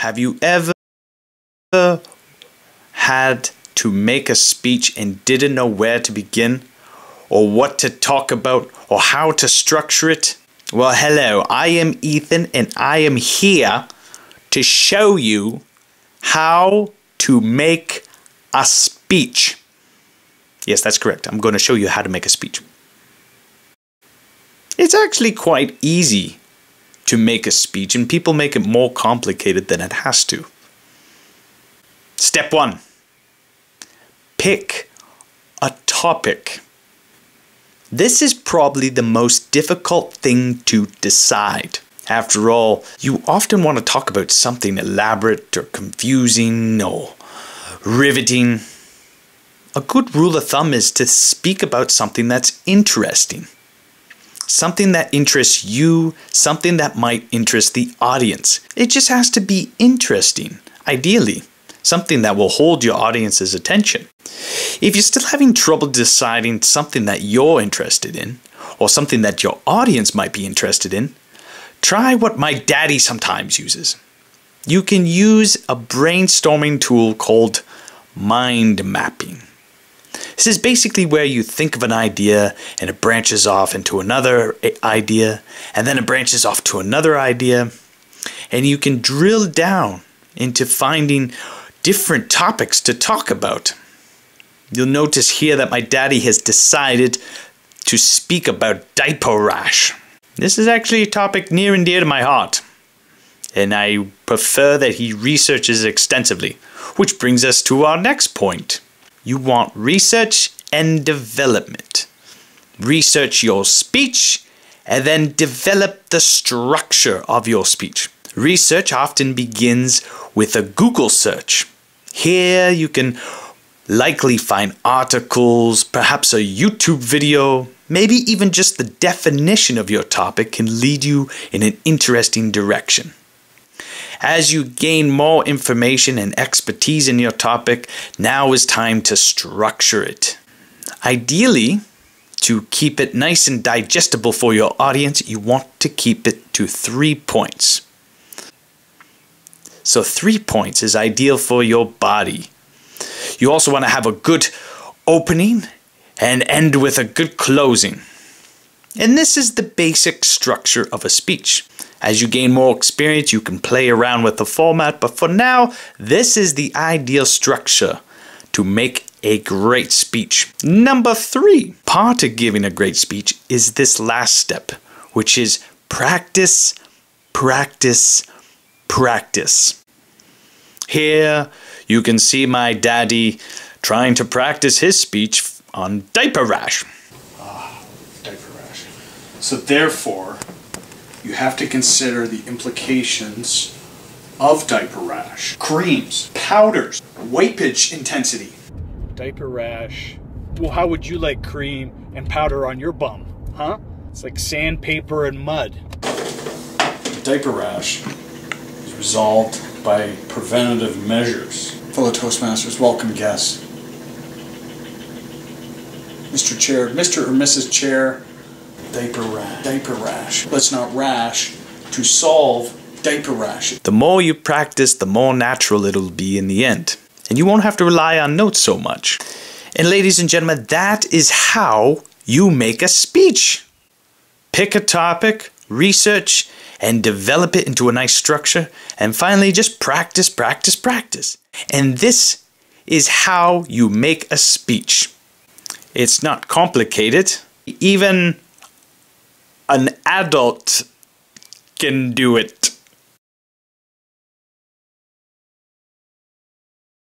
Have you ever had to make a speech and didn't know where to begin, or what to talk about, or how to structure it? Well, hello, I am Ethan, and I am here to show you how to make a speech. Yes, that's correct. I'm going to show you how to make a speech. It's actually quite easy to make a speech, and people make it more complicated than it has to. Step 1. Pick a topic. This is probably the most difficult thing to decide. After all, you often want to talk about something elaborate or confusing or riveting. A good rule of thumb is to speak about something that's interesting. Something that interests you, something that might interest the audience. It just has to be interesting, ideally. Something that will hold your audience's attention. If you're still having trouble deciding something that you're interested in, or something that your audience might be interested in, try what my daddy sometimes uses. You can use a brainstorming tool called mind mapping. This is basically where you think of an idea and it branches off into another idea, and then it branches off to another idea, and you can drill down into finding different topics to talk about. You'll notice here that my daddy has decided to speak about diaper rash. This is actually a topic near and dear to my heart, and I prefer that he researches extensively, which brings us to our next point. You want research and development. Research your speech and then develop the structure of your speech. Research often begins with a Google search. Here you can likely find articles, perhaps a YouTube video, maybe even just the definition of your topic can lead you in an interesting direction. As you gain more information and expertise in your topic, now is time to structure it. Ideally, to keep it nice and digestible for your audience, you want to keep it to 3 points. So 3 points is ideal for your body. You also want to have a good opening and end with a good closing. And this is the basic structure of a speech. As you gain more experience, you can play around with the format, but for now, this is the ideal structure to make a great speech. Number 3, part of giving a great speech is this last step, which is practice, practice, practice. Here you can see my daddy trying to practice his speech on diaper rash. Diaper rash. So therefore, you have to consider the implications of diaper rash. Creams, powders, wipage intensity. Diaper rash. Well, how would you like cream and powder on your bum, huh? It's like sandpaper and mud. Diaper rash is resolved by preventative measures. Fellow Toastmasters, welcome guests. Mr. Chair, Mr. or Mrs. Chair, diaper rash. Let's not rash to solve diaper rash. The more you practice, the more natural it'll be in the end. And you won't have to rely on notes so much. And ladies and gentlemen, that is how you make a speech. Pick a topic, research, and develop it into a nice structure. And finally, just practice, practice, practice. And this is how you make a speech. It's not complicated. Even an adult can do it.